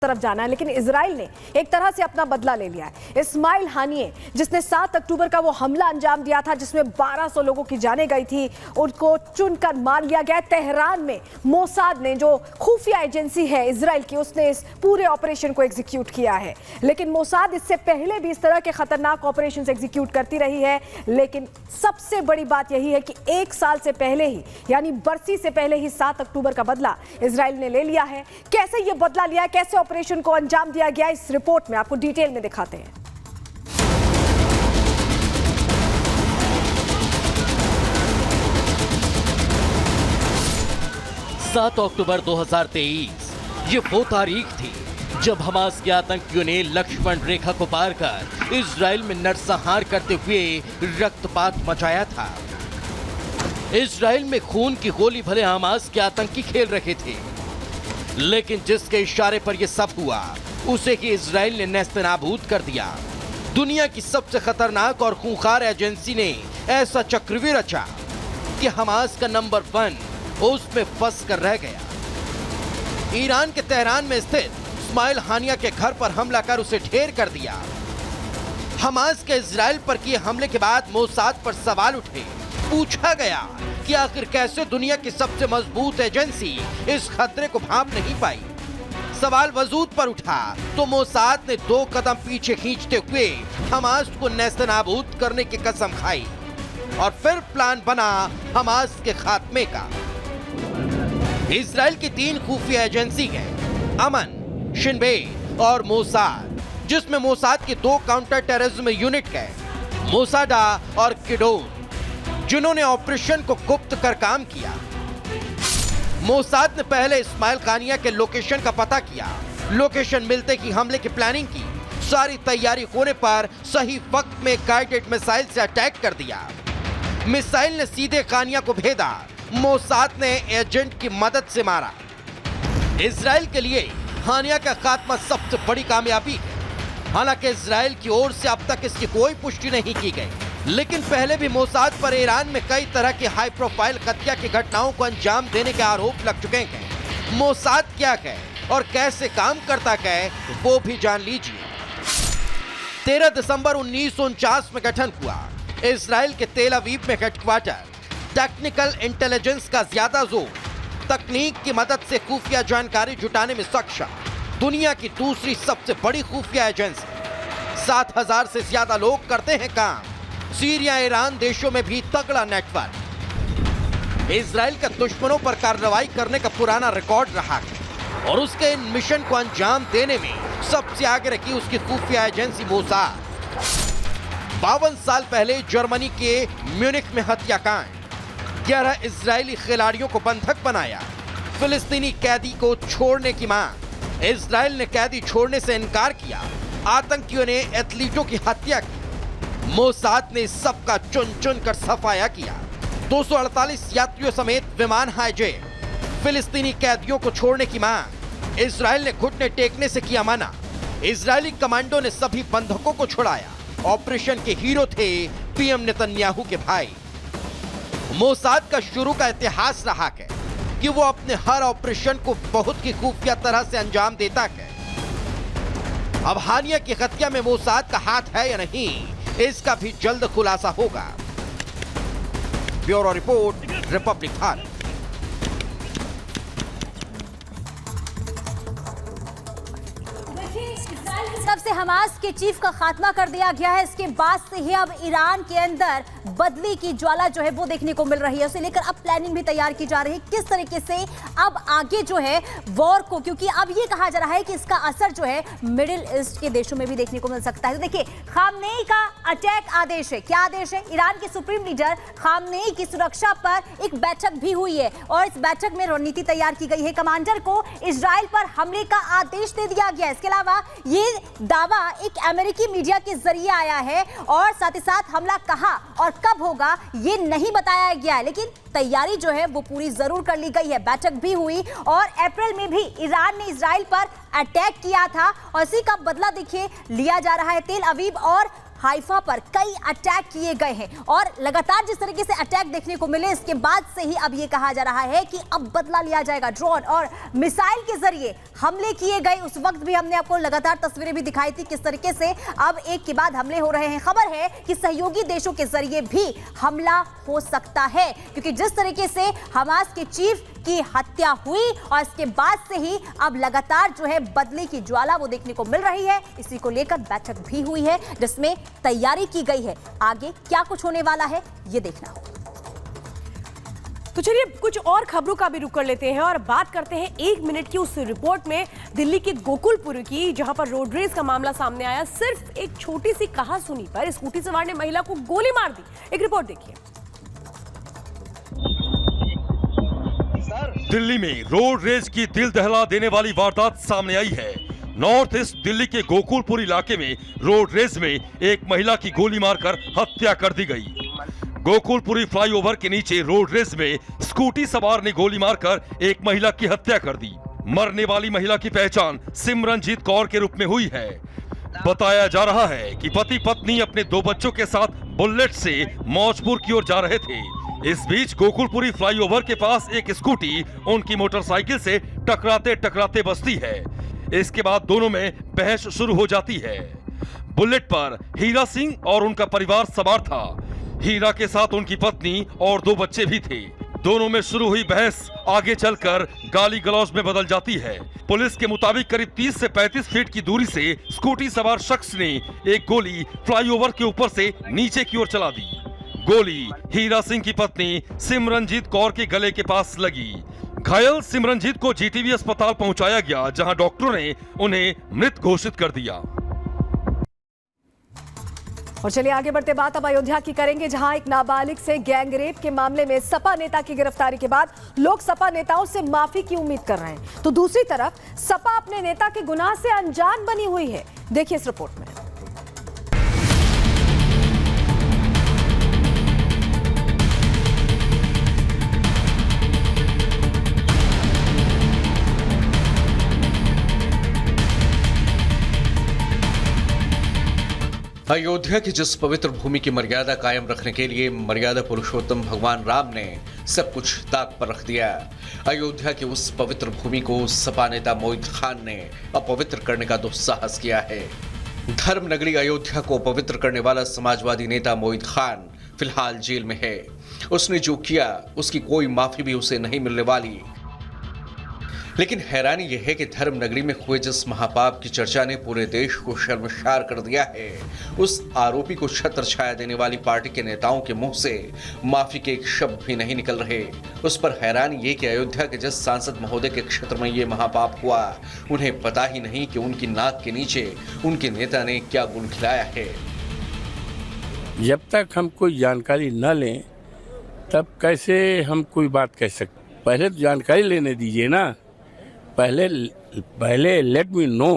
तरफ जाना है, लेकिन इजराइल ने एक तरह से अपना बदला ले लिया है। इस्माइल हानिये जिसने 7 अक्टूबर का वो हमला अंजाम दिया था जिसमें 1200 लोगों की जानें गई थी, उनको चुनकर मार लिया गया। तेहरान में मोसाद ने, जो खुफिया एजेंसी है इजराइल की, उसने इस पूरे ऑपरेशन को एग्जीक्यूट किया है। लेकिन मोसाद इससे पहले भी इस तरह के खतरनाक ऑपरेशन एग्जीक्यूट करती रही है। लेकिन सबसे बड़ी बात यही है कि 1 साल से पहले ही, यानी बरसी से पहले ही 7 अक्टूबर का बदला इजराइल ने ले लिया है। कैसे ये बदला लिया, कैसे ऑपरेशन को अंजाम दिया गया, इस रिपोर्ट में आपको डिटेल में दिखाते हैं। 7 अक्टूबर 2023 ये वो तारीख थी जब हमास के आतंकियों ने लक्ष्मण रेखा को पार कर इजराइल में नरसंहार करते हुए रक्तपात मचाया था। इजराइल में खून की गोली भले हमास के आतंकी खेल रहे थे, लेकिन जिसके इशारे पर यह सब हुआ उसे ही इजराइल ने नेस्तनाबूद कर दिया। दुनिया की सबसे खतरनाक और खूंखार एजेंसी ने ऐसा चक्रव्यूह रचा कि हमास का नंबर 1 उसमें फंस कर रह गया। ईरान के तेहरान में स्थित इस्माइल हानिया के घर पर हमला कर उसे ढेर कर दिया। हमास के इजराइल पर किए हमले के बाद मोसाद पर सवाल उठे। पूछा गया कि आखिर कैसे दुनिया की सबसे मजबूत एजेंसी इस खतरे को भांप नहीं पाई। सवाल वजूद पर उठा तो मोसाद ने 2 कदम पीछे खींचते हुए हमास को नेस्तनाबूद करने की कसम खाई और फिर प्लान बना हमास के खात्मे का। इजराइल की 3 खुफिया एजेंसी हैं, अमन, शिनबे और मोसाद, जिसमें मोसाद की 2 काउंटर टेररिज्म यूनिट है, मोसादा और किडोन, जिन्होंने ऑपरेशन को गुप्त कर काम किया। मोसाद ने पहले इस्माइल हानिया के लोकेशन का पता किया। लोकेशन मिलते ही हमले की प्लानिंग की। सारी तैयारी होने पर सही वक्त में गाइडेड मिसाइल से अटैक कर दिया। मिसाइल ने सीधे हानिया को भेदा, मोसाद ने एजेंट की मदद से मारा। इजराइल के लिए हानिया का खात्मा सबसे बड़ी कामयाबी है। हालांकि इजराइल की ओर से अब तक इसकी कोई पुष्टि नहीं की गई, लेकिन पहले भी मोसाद पर ईरान में कई तरह की हाई प्रोफाइल हत्या की घटनाओं को अंजाम देने के आरोप लग चुके हैं। मोसाद क्या है और कैसे काम करता है वो भी जान लीजिए। 13 दिसंबर 1949 में गठन हुआ। इजराइल के तेल अवीव में हेडक्वार्टर। टेक्निकल इंटेलिजेंस का ज्यादा जोर, तकनीक की मदद से खुफिया जानकारी जुटाने में सक्षम, दुनिया की दूसरी सबसे बड़ी खुफिया एजेंसी। 7000 से ज्यादा लोग करते हैं काम। सीरिया, ईरान देशों में भी तगड़ा नेटवर्क। इजराइल का दुश्मनों पर कार्रवाई करने का पुराना रिकॉर्ड रहा है और उसके इन मिशन को अंजाम देने में सबसे आगे रखी उसकी खुफिया एजेंसी मोसाद। 52 साल पहले जर्मनी के म्यूनिख में हत्याकांड, 11 इजरायली खिलाड़ियों को बंधक बनाया, फिलिस्तीनी कैदी को छोड़ने की मांग, इजराइल ने कैदी छोड़ने से इनकार किया, आतंकियों ने एथलीटों की हत्या की। मोसाद ने सबका चुन चुन कर सफाया किया। 248 यात्रियों समेत विमान हाईजैक, फिलिस्तीनी कैदियों को छोड़ने की मांग, इजराइल ने घुटने टेकने से किया मना। इजरायली कमांडो ने सभी बंधकों को छुड़ाया। ऑपरेशन के हीरो थे पीएम नेतन्याहू के भाई। मोसाद का शुरू का इतिहास रहा है कि वो अपने हर ऑपरेशन को बहुत ही खुफिया तरह से अंजाम देता है। अब हानिया की हत्या में मोसाद का हाथ है या नहीं, इसका भी जल्द खुलासा होगा। Bureau report, Republic Bharat. तब से हमास के चीफ का खात्मा कर दिया गया है। इसके बाद से ही अब ईरान के अंदर बदले की ज्वाला जो है वो देखने को मिल रही है। उसे लेकर अब प्लानिंग भी तैयार की जा रही है, किस तरीके से अब आगे जो है वॉर को, क्योंकि अब ये कहा जा रहा है कि इसका असर जो है मिडिल ईस्ट के देशों में भी देखने को मिल सकता है। तो देखिए, खामनेई का अटैक आदेश है। क्या आदेश है? ईरान के सुप्रीम लीडर खामनेई की सुरक्षा पर एक बैठक भी हुई है और इस बैठक में रणनीति तैयार की गई है। कमांडर को इजराइल पर हमले का आदेश दे दिया गया है। इसके अलावा ये दावा एक अमेरिकी मीडिया के जरिए आया है और साथ ही साथ हमला कहां और कब होगा ये नहीं बताया गया है, लेकिन तैयारी जो है वो पूरी जरूर कर ली गई है। बैठक भी हुई और अप्रैल में भी ईरान ने इजराइल पर अटैक किया था और इसी का बदला देखिए लिया जा रहा है। तेल अवीव और हाइफा पर कई अटैक किए गए हैं और लगातार जिस तरीके से अटैक देखने को मिले, इसके बाद से ही अब ये कहा जा रहा है कि अब बदला लिया जाएगा। ड्रोन और मिसाइल के जरिए हमले किए गए। उस वक्त भी हमने आपको लगातार तस्वीरें भी दिखाई थी किस तरीके से अब एक के बाद हमले हो रहे हैं। खबर है कि सहयोगी देशों के जरिए भी हमला हो सकता है, क्योंकि जिस तरीके से हमास के चीफ की हत्या हुई और इसके बाद से ही अब लगातार जो है बदले की ज्वाला वो देखने को मिल रही है। इसी को लेकर बैठक भी हुई है जिसमें तैयारी की गई है। आगे क्या कुछ होने वाला है ये देखना होगा। तो चलिए कुछ और खबरों का भी रुख कर लेते हैं और बात करते हैं 1 मिनट की उस रिपोर्ट में दिल्ली के गोकुलपुर की, जहां पर रोड रेस का मामला सामने आया। सिर्फ एक छोटी सी कहासुनी पर स्कूटी सवार ने महिला को गोली मार दी। एक रिपोर्ट देखिए। दिल्ली में रोड रेस की दिल दहला देने वाली वारदात सामने आई है। नॉर्थ ईस्ट दिल्ली के गोकुलपुर इलाके में रोड रेस में एक महिला की गोली मारकर हत्या कर दी गई। गोकुलपुरी फ्लाईओवर के नीचे रोड रेस में स्कूटी सवार ने गोली मारकर एक महिला की हत्या कर दी। मरने वाली महिला की पहचान सिमरनजीत कौर के रूप में हुई है। बताया जा रहा है कि पति पत्नी अपने 2 बच्चों के साथ बुलेट से मौजपुर की ओर जा रहे थे। इस बीच गोकुलपुरी फ्लाईओवर के पास एक स्कूटी उनकी मोटरसाइकिल से टकराते टकराते बचती है। इसके बाद दोनों में बहस शुरू हो जाती है। बुलेट पर हीरा सिंह और उनका परिवार सवार था। हीरा के साथ उनकी पत्नी और 2 बच्चे भी थे। दोनों में शुरू हुई बहस आगे चलकर गाली गलौज में बदल जाती है। पुलिस के मुताबिक करीब 30 से 35 फीट की दूरी से स्कूटी सवार शख्स ने एक गोली फ्लाईओवर के ऊपर से नीचे की ओर चला दी। गोली हीरा सिंह की पत्नी सिमरनजीत कौर के गले के पास लगी। घायल सिमरनजीत को जीटीबी अस्पताल पहुंचाया गया, जहां डॉक्टरों ने उन्हें मृत घोषित कर दिया। और चलिए आगे बढ़ते बात अब अयोध्या की करेंगे, जहां एक नाबालिग से गैंगरेप के मामले में सपा नेता की गिरफ्तारी के बाद लोग सपा नेताओं से माफी की उम्मीद कर रहे हैं, तो दूसरी तरफ सपा अपने नेता के गुनाह से अनजान बनी हुई है। देखिए इस रिपोर्ट में। अयोध्या की जिस पवित्र भूमि की मर्यादा कायम रखने के लिए मर्यादा पुरुषोत्तम भगवान राम ने सब कुछ ताक पर रख दिया। अयोध्या की उस पवित्र भूमि को सपा नेता मोहित खान ने अपवित्र करने का दुस्साहस किया है। धर्म नगरी अयोध्या को पवित्र करने वाला समाजवादी नेता मोहित खान फिलहाल जेल में है। उसने जो किया उसकी कोई माफी भी उसे नहीं मिलने वाली। लेकिन हैरानी यह है कि धर्म नगरी में हुए जिस महापाप की चर्चा ने पूरे देश को शर्मसार कर दिया है, उस आरोपी को छत्र छाया देने वाली पार्टी के नेताओं के मुंह से माफी के एक शब्द भी नहीं निकल रहे। उस पर हैरानी ये कि अयोध्या के जिस सांसद महोदय के क्षेत्र में ये महापाप हुआ, उन्हें पता ही नहीं कि उनकी नाक के नीचे उनके नेता ने क्या गुल खिलाया है। जब तक हम कोई जानकारी न लें तब कैसे हम कोई बात कह सकते। पहले तो जानकारी लेने दीजिए ना। पहले लेट मी नो